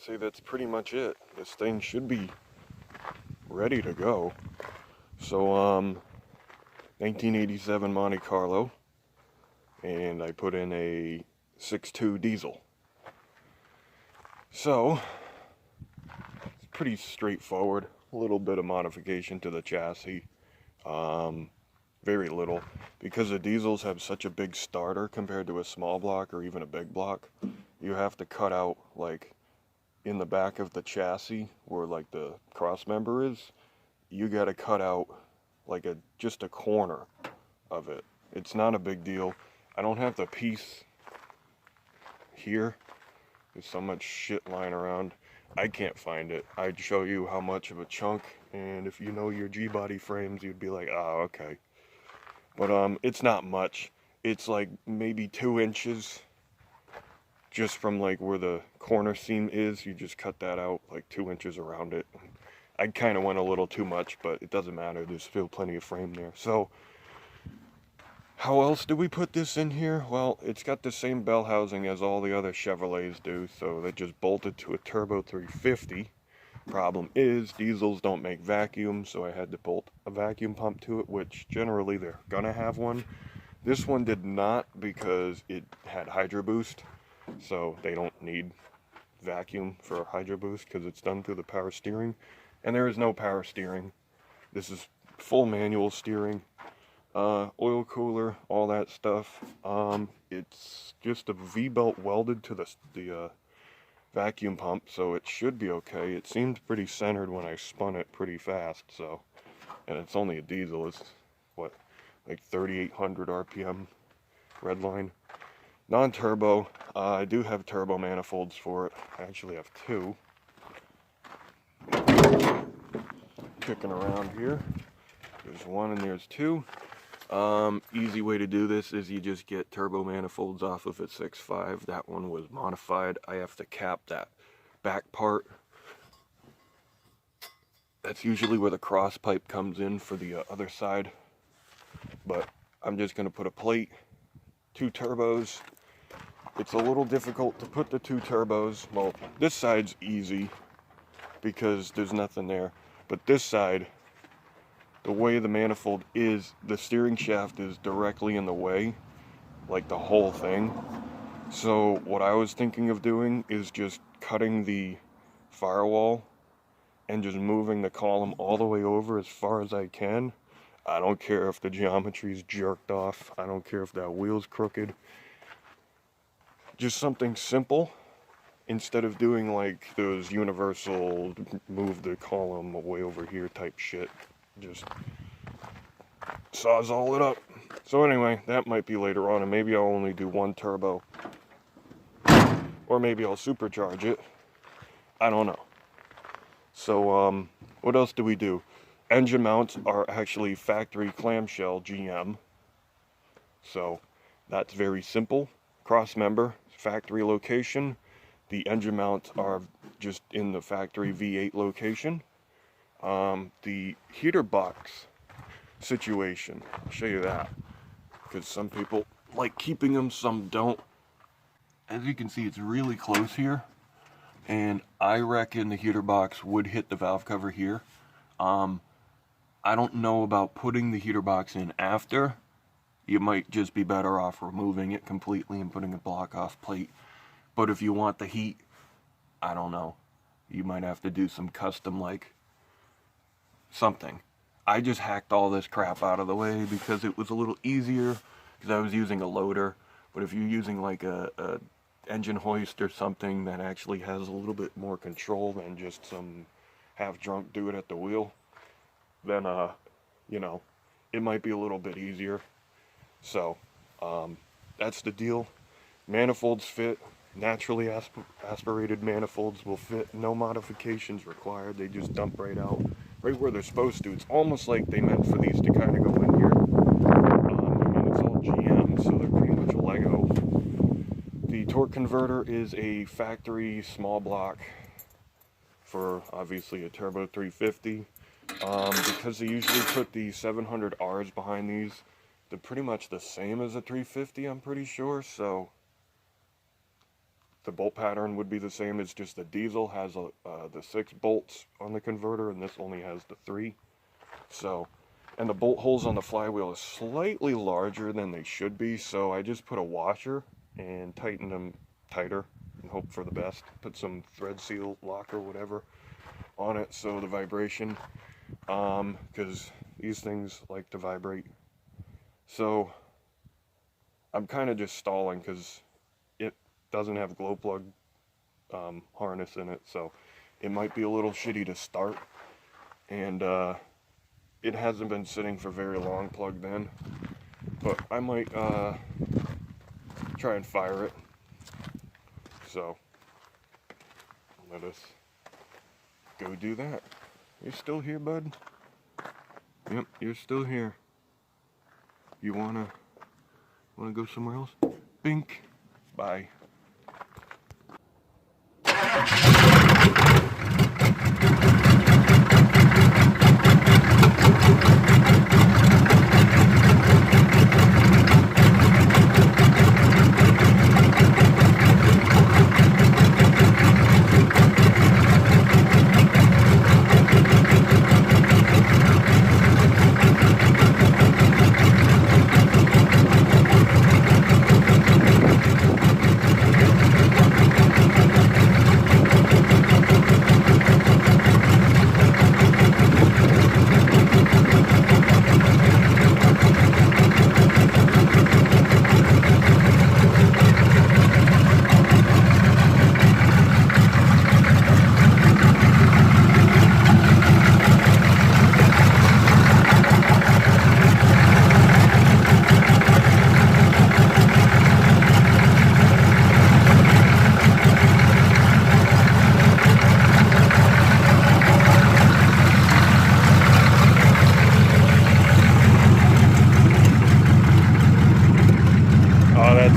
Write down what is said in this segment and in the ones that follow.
say that's pretty much it. This thing should be ready to go. So, 1987 Monte Carlo, and I put in a 6.2 diesel. So, it's pretty straightforward. A little bit of modification to the chassis. Very little. Because the diesels have such a big starter compared to a small block or even a big block, you have to cut out, like, in the back of the chassis where, like, the cross member is, you gotta cut out, like, just a corner of it. It's not a big deal. I don't have the piece here. There's so much shit lying around. I can't find it. I'd show you how much of a chunk, and if you know your G-body frames, you'd be like, oh, okay. But it's not much. It's like maybe 2 inches just from like where the corner seam is. You just cut that out like 2 inches around it. I kind of went a little too much, but it doesn't matter. There's still plenty of frame there. So how else do we put this in here? Well, it's got the same bell housing as all the other Chevrolets do, so they just bolted to a turbo 350. Problem is, diesels don't make vacuum, so I had to bolt a vacuum pump to it, which generally they're gonna have one. This one did not because it had Hydro Boost, so they don't need vacuum for Hydro Boost because it's done through the power steering, and there is no power steering. This is full manual steering, oil cooler, all that stuff. It's just a V-belt welded to the vacuum pump, so it should be okay. It seemed pretty centered when I spun it pretty fast, so, and it's only a diesel. It's what, like 3,800 RPM redline. Non-turbo. I do have turbo manifolds for it. I actually have 2 kicking around here. There's 1 and there's 2. Easy way to do this is you just get turbo manifolds off of a 6.5. That one was modified. I have to cap that back part. That's usually where the cross pipe comes in for the other side. But I'm just going to put a plate, 2 turbos. It's a little difficult to put the 2 turbos. Well, this side's easy because there's nothing there. But this side, the way the manifold is, the steering shaft is directly in the way, like the whole thing. So what I was thinking of doing is just cutting the firewall and just moving the column all the way over as far as I can. I don't care if the geometry's jerked off. I don't care if that wheel's crooked. Just something simple instead of doing like those universal move the column way over here type shit. Just sawzall it up. So anyway, that might be later on, and maybe I'll only do 1 turbo, or maybe I'll supercharge it. I don't know. So what else do we do? Engine mounts are actually factory clamshell GM, so that's very simple. Cross member, factory location. The engine mounts are just in the factory V8 location. The heater box situation, I'll show you that, because some people like keeping them, some don't. As you can see, it's really close here, and I reckon the heater box would hit the valve cover here. I don't know about putting the heater box in after. You might just be better off removing it completely and putting a block off plate. But if you want the heat, I don't know, you might have to do some custom, like, something. I just hacked all this crap out of the way because it was a little easier, because I was using a loader. But if you're using like a engine hoist or something that actually has a little bit more control than just some half drunk dude at the wheel, then you know, it might be a little bit easier. So that's the deal. Manifolds fit. Naturally aspirated manifolds will fit. No modifications required. They just dump right out, right where they're supposed to. It's almost like they meant for these to kind of go in here. I mean, it's all GM, so they're pretty much Lego. The torque converter is a factory small block for obviously a turbo 350. Because they usually put the 700Rs behind these, they're pretty much the same as a 350, I'm pretty sure. So the bolt pattern would be the same. It's just the diesel has the 6 bolts on the converter, and this only has the 3. So, and the bolt holes on the flywheel is slightly larger than they should be, so I just put a washer and tighten them tighter and hope for the best. Put some thread seal lock or whatever on it so the vibration, because these things like to vibrate. So I'm kind of just stalling because it doesn't have glow plug harness in it, so it might be a little shitty to start, and it hasn't been sitting for very long plugged in, but I might try and fire it. So let us go do that. You're still here, bud? Yep, you're still here. You wanna go somewhere else? Bink. Bye.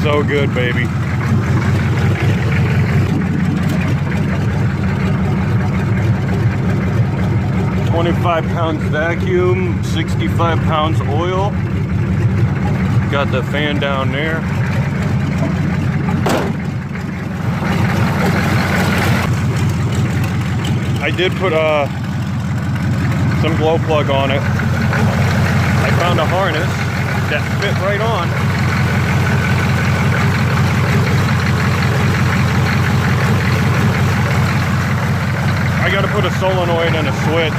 So good, baby. £25 vacuum, 65 pounds oil. Got the fan down there. I did put some glow plug on it. I found a harness that fit right on. I gotta put a solenoid and a switch.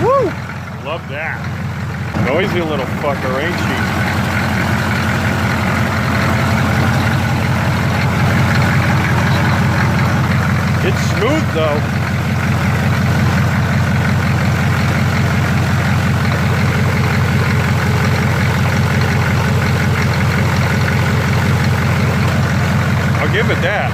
Woo! Love that. Noisy little fucker, ain't she? It's smooth though. I'll give it that.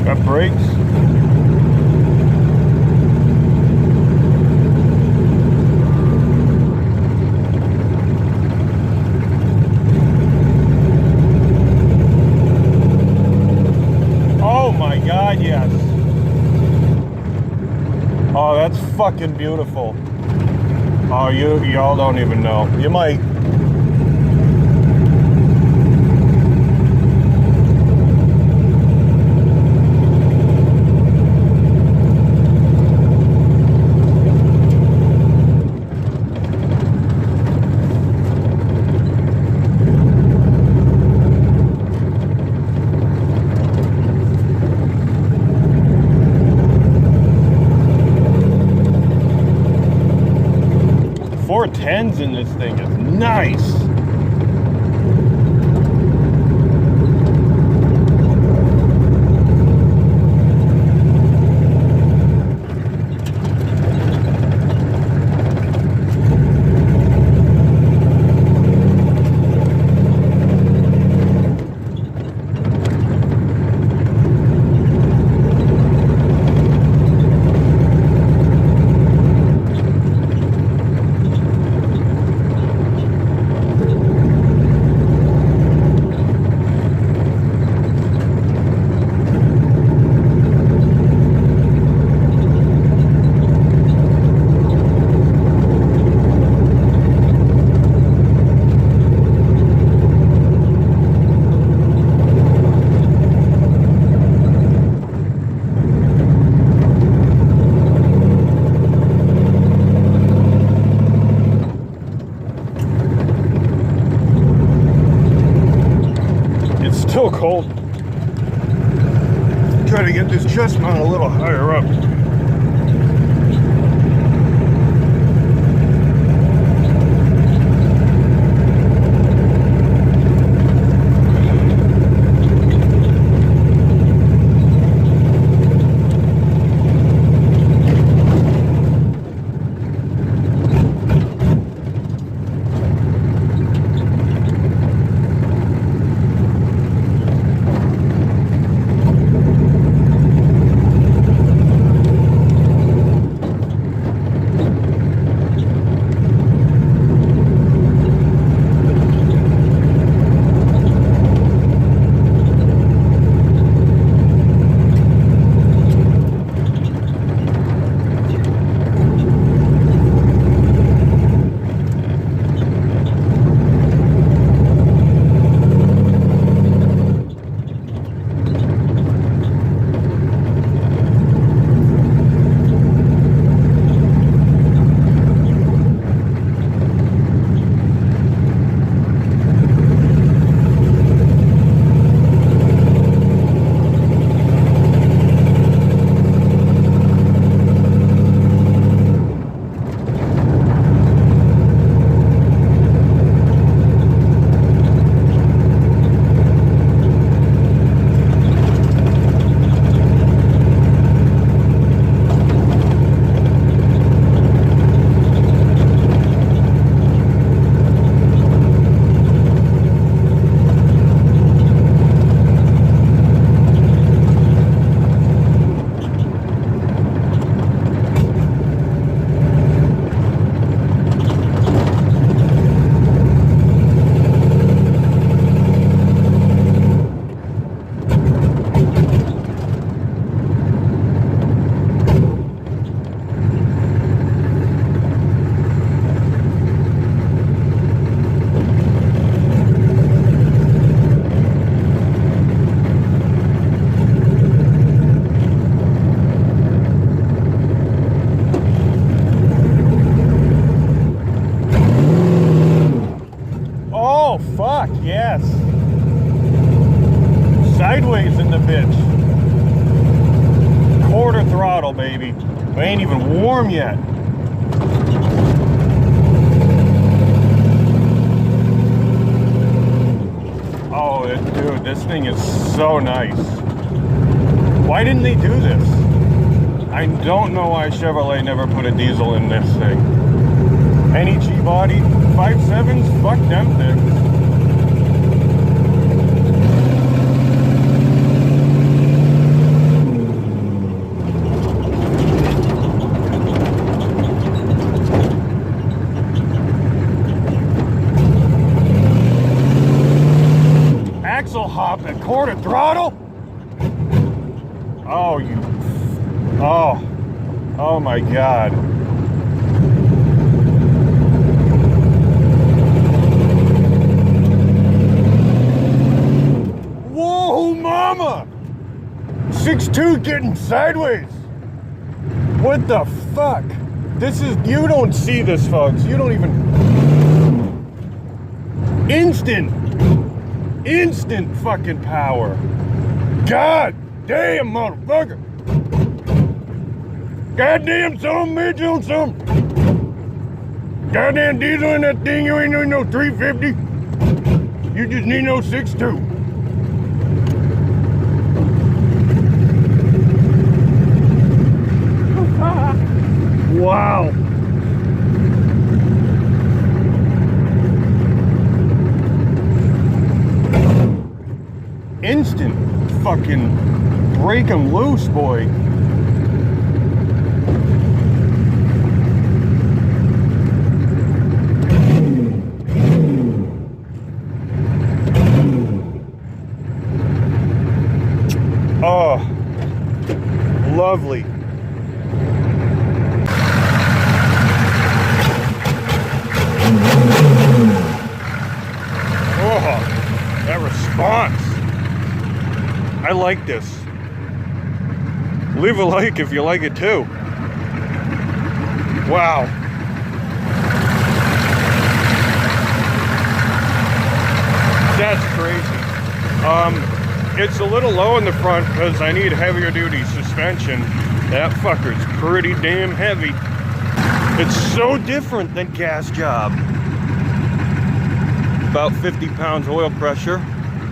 Got brakes. God, yes. Oh, that's fucking beautiful. Oh, y'all don't even know. You might. .410s in this thing is nice. try to get this chest mount a little higher up. Fuck, yes. Sideways in the bitch. Quarter throttle, baby. We ain't even warm yet. Oh, dude, this thing is so nice. Why didn't they do this? I don't know why Chevrolet never put a diesel in this thing. Any G-body 5.7s, fuck them things. Axle hop at quarter throttle? Oh, you... Oh my God. Whoa, mama! 6.2 getting sideways. What the fuck? This is... You don't see this, folks. You don't even... Instant fucking power. God damn, motherfucker. Goddamn some bitch on some. Goddamn diesel in that thing. You ain't doing no 350. You just need no 6.2. Wow. Instant fucking break 'em loose, boy. Oh, lovely. Oh, that response. I like this. Leave a like if you like it too. Wow. That's crazy. It's a little low in the front because I need heavier duty suspension. That fucker's pretty damn heavy. It's so different than gas job. About 50 pounds oil pressure.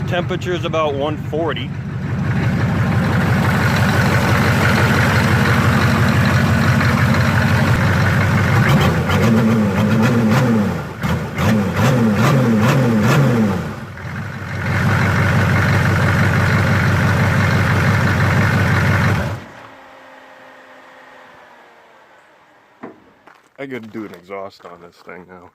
Temperature is about 140. I gotta do an exhaust on this thing now.